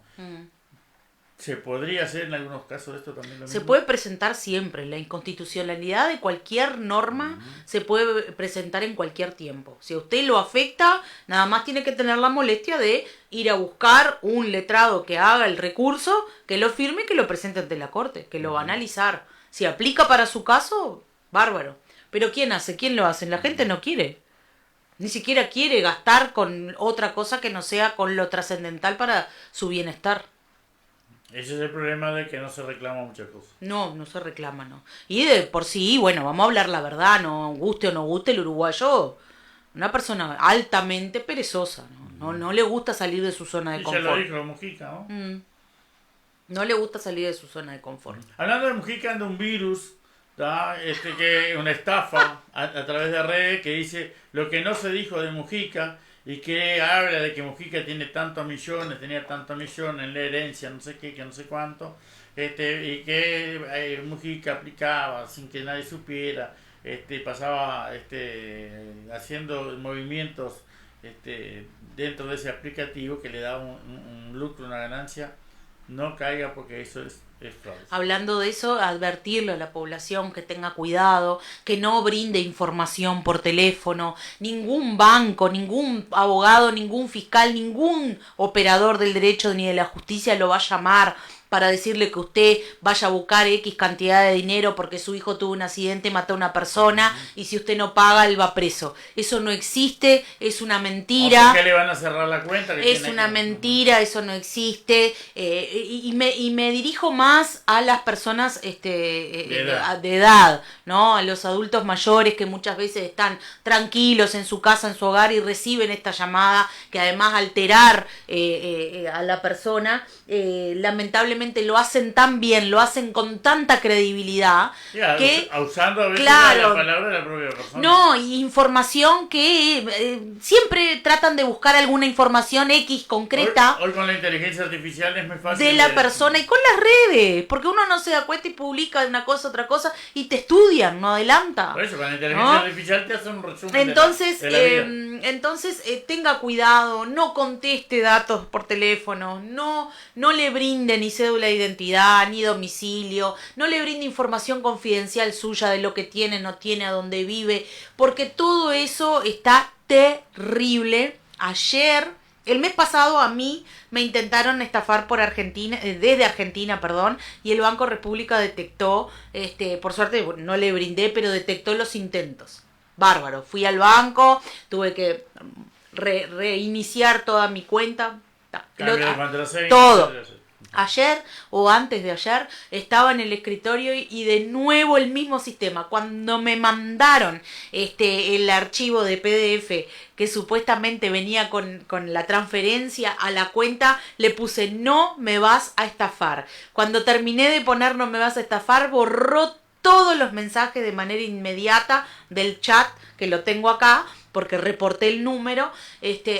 ¿Se podría hacer en algunos casos esto también lo Se mismo? puede presentar siempre, la inconstitucionalidad de cualquier norma se puede presentar en cualquier tiempo. Si a usted lo afecta, nada más tiene que tener la molestia de ir a buscar un letrado que haga el recurso, que lo firme y que lo presente ante la corte, que lo va a analizar. Si aplica para su caso, bárbaro. Pero ¿quién hace? ¿Quién lo hace? La gente no quiere. Ni siquiera quiere gastar con otra cosa que no sea con lo trascendental para su bienestar. Ese es el problema de que no se reclama muchas cosas. No se reclama, no. Y de por sí, bueno, vamos a hablar la verdad, no guste o no guste el uruguayo, una persona altamente perezosa, no le gusta salir de su zona de Y ya lo confort. dijo Mujica, ¿no? No le gusta salir de su zona de confort. Hablando de Mujica, anda un virus, ¿tá? Que una estafa a través de redes que dice lo que no se dijo de Mujica y que habla de que Mujica tiene tantos millones, tenía tantos millones en la herencia, no sé qué, que no sé cuánto, y que Mujica aplicaba sin que nadie supiera, pasaba haciendo movimientos dentro de ese aplicativo que le daba un lucro, una ganancia. No caiga porque eso es Es fraude. Hablando de eso, advertirle a la población que tenga cuidado, que no brinde información por teléfono, ningún banco, ningún abogado, ningún fiscal, ningún operador del derecho ni de la justicia lo va a llamar para decirle que usted vaya a buscar X cantidad de dinero porque su hijo tuvo un accidente, mató a una persona y si usted no paga, él va preso. Eso no existe, es una mentira. ¿Por qué le van a cerrar la cuenta? Que Es tiene una que- mentira, eso no existe. Y me dirijo más a las personas de edad, ¿no? A los adultos mayores que muchas veces están tranquilos en su casa, en su hogar y reciben esta llamada que además alterar a la persona, lamentablemente lo hacen tan bien, lo hacen con tanta credibilidad Ya, que... usando a veces Claro. la palabra de la propia persona. No, y información que siempre tratan de buscar alguna información X concreta Hoy con la inteligencia artificial es muy fácil. de la persona y con las redes, porque uno no se da cuenta y publica una cosa, otra cosa y te estudian, no adelanta. Por eso, con la inteligencia ¿no? artificial te hace un resumen Entonces, de la vida. tenga cuidado, no conteste datos por teléfono, no le brinde ni cédula de identidad, ni domicilio, no le brinde información confidencial suya de lo que tiene, no tiene, a dónde vive, porque todo eso está terrible. El mes pasado a mí me intentaron estafar por Argentina, desde Argentina, perdón, y el Banco República detectó, por suerte no le brindé, pero detectó los intentos. Bárbaro, fui al banco, tuve que reiniciar toda mi cuenta. Cambio de contraseña, todo. etcétera. Ayer o antes de ayer estaba en el escritorio y de nuevo el mismo sistema. Cuando me mandaron el archivo de PDF que supuestamente venía con la transferencia a la cuenta, le puse no me vas a estafar. Cuando terminé de poner no me vas a estafar, borró todos los mensajes de manera inmediata del chat, que lo tengo acá, porque reporté el número.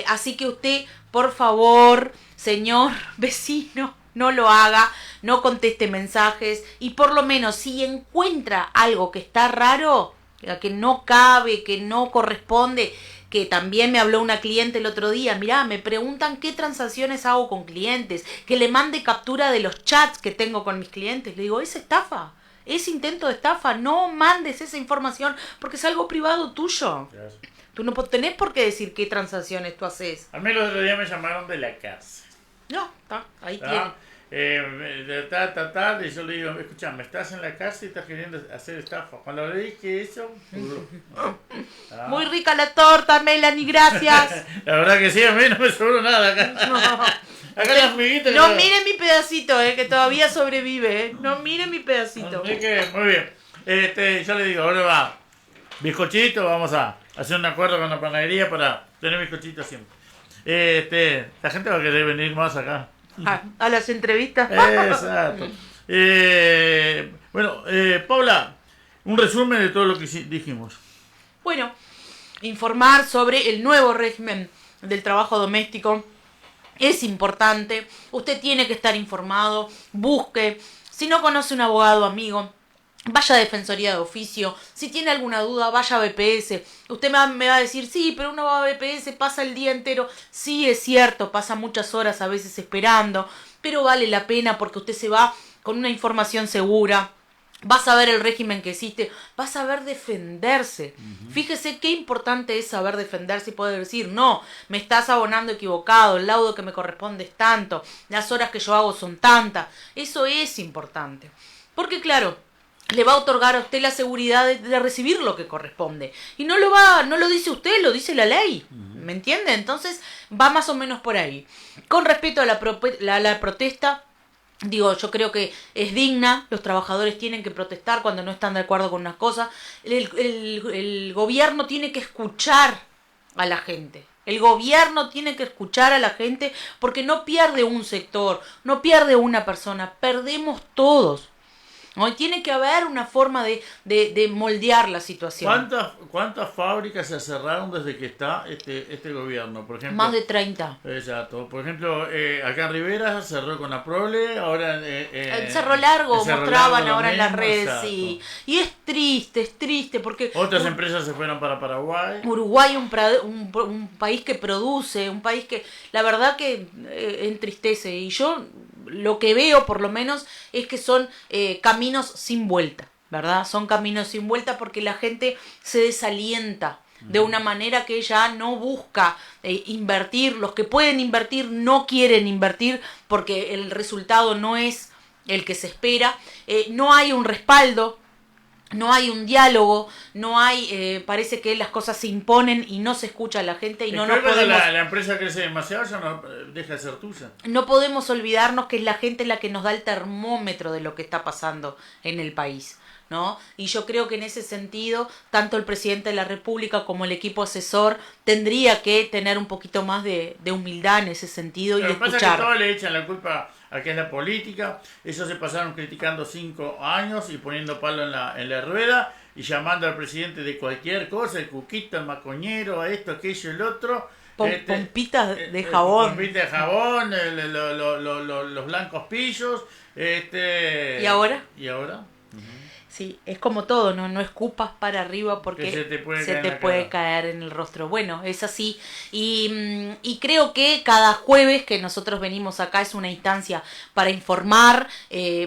Así que usted, por favor, señor vecino, no lo haga, no conteste mensajes y por lo menos si encuentra algo que está raro, que no cabe, que no corresponde, que también me habló una cliente el otro día, mirá, me preguntan qué transacciones hago con clientes, que le mande captura de los chats que tengo con mis clientes. Le digo, es estafa, es intento de estafa, no mandes esa información porque es algo privado tuyo. Claro. Tú no tenés por qué decir qué transacciones tú haces. A mí el otro día me llamaron de la cárcel. No, está, ahí tiene. ¿Ah? Y yo le digo, escuchame, estás en la cárcel y estás queriendo hacer estafa. Cuando le dije eso, ah. Muy rica la torta, Melanie, gracias. La verdad que sí, a mí no me sobró nada acá. No. Acá las miguitas. No nada. mire mi pedacito, que todavía sobrevive, No mire mi pedacito. Así que, muy bien. Yo le digo, ahora va, bizcochito, vamos a hacer un acuerdo con la panadería para tener bizcochitos siempre. La gente va a querer venir más acá. A las entrevistas. Exacto. Paula, un resumen de todo lo que dijimos. Bueno, informar sobre el nuevo régimen del trabajo doméstico es importante. Usted tiene que estar informado. Busque. Si no conoce un abogado amigo, vaya a Defensoría de Oficio. Si tiene alguna duda, vaya a BPS. Usted me va a decir, sí, pero uno va a BPS, pasa el día entero. Sí, es cierto, pasa muchas horas a veces esperando, pero vale la pena porque usted se va con una información segura. Va a saber el régimen que existe, va a saber defenderse. Fíjese qué importante es saber defenderse y poder decir, no, me estás abonando equivocado, el laudo que me corresponde es tanto, las horas que yo hago son tantas. Eso es importante. Porque claro, le va a otorgar a usted la seguridad de recibir lo que corresponde. Y no lo dice usted, lo dice la ley. ¿Me entiende? Entonces va más o menos por ahí. Con respecto a la protesta, digo, yo creo que es digna, los trabajadores tienen que protestar cuando no están de acuerdo con unas cosas. El gobierno tiene que escuchar a la gente. El gobierno tiene que escuchar a la gente porque no pierde un sector, no pierde una persona, perdemos todos. ¿No? Tiene que haber una forma de moldear la situación. ¿Cuántas fábricas se cerraron desde que está este gobierno? Por ejemplo, Más de 30. Exacto. Por ejemplo, acá en Rivera cerró con la Prole, ahora... El Cerro Largo el Cerro mostraban Largo ahora en las mismo, redes, exacto. sí. Y es triste porque... Otras empresas se fueron para Paraguay. Uruguay un país que produce, un país que la verdad que entristece. Y yo lo que veo por lo menos es que son caminos sin vuelta, ¿verdad? Son caminos sin vuelta porque la gente se desalienta de una manera que ya no busca invertir. Los que pueden invertir no quieren invertir porque el resultado no es el que se espera. No hay un respaldo, no hay un diálogo, no hay, parece que las cosas se imponen y no se escucha a la gente y no nos podemos... La empresa crece demasiado, ya no deja de ser tuya. No podemos olvidarnos que es la gente la que nos da el termómetro de lo que está pasando en el país, ¿no? Y yo creo que en ese sentido, tanto el presidente de la República como el equipo asesor tendría que tener un poquito más de humildad en ese sentido. Pero y lo que pasa escuchar. es que todos le echan la culpa a que es la política. Ellos se pasaron criticando 5 años y poniendo palo en la rueda y llamando al presidente de cualquier cosa, el cuquito, el macoñero, esto, aquello, el otro. Pompitas de jabón. Pompitas de jabón, los blancos pillos. ¿Y ahora? ¿Y ahora? Sí, es como todo, no escupas para arriba porque se te puede puede caer en el rostro. Bueno, es así. Y creo que cada jueves que nosotros venimos acá es una instancia para informar.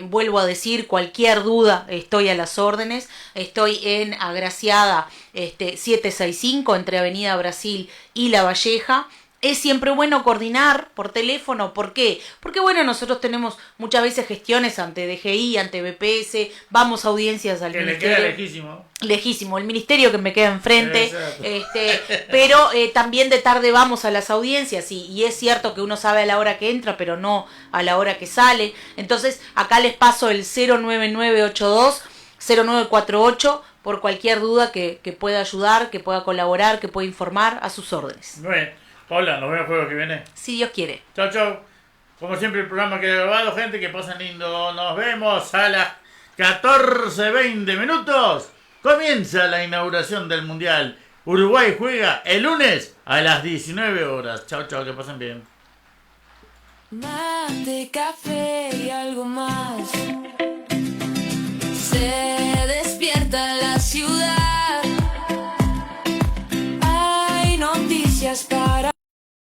Vuelvo a decir, cualquier duda, estoy a las órdenes. Estoy en Agraciada 765 entre Avenida Brasil y La Valleja. Es siempre bueno coordinar por teléfono. ¿Por qué? Porque bueno, nosotros tenemos muchas veces gestiones ante DGI, ante BPS, vamos a audiencias al que ministerio. le queda lejísimo. Lejísimo, el ministerio que me queda enfrente. Exacto. Pero también de tarde vamos a las audiencias y es cierto que uno sabe a la hora que entra, pero no a la hora que sale. Entonces acá les paso el 09982-0948 por cualquier duda que pueda ayudar, que pueda colaborar, que pueda informar, a sus órdenes. Bueno, hola, nos vemos el jueves que viene. Si Dios quiere. Chau, chau. Como siempre el programa queda grabado, gente, que pasen lindo. Nos vemos a las 14:20 minutos. Comienza la inauguración del Mundial. Uruguay juega el lunes a las 19 horas. Chau, chau, que pasen bien. Mate, café y algo más.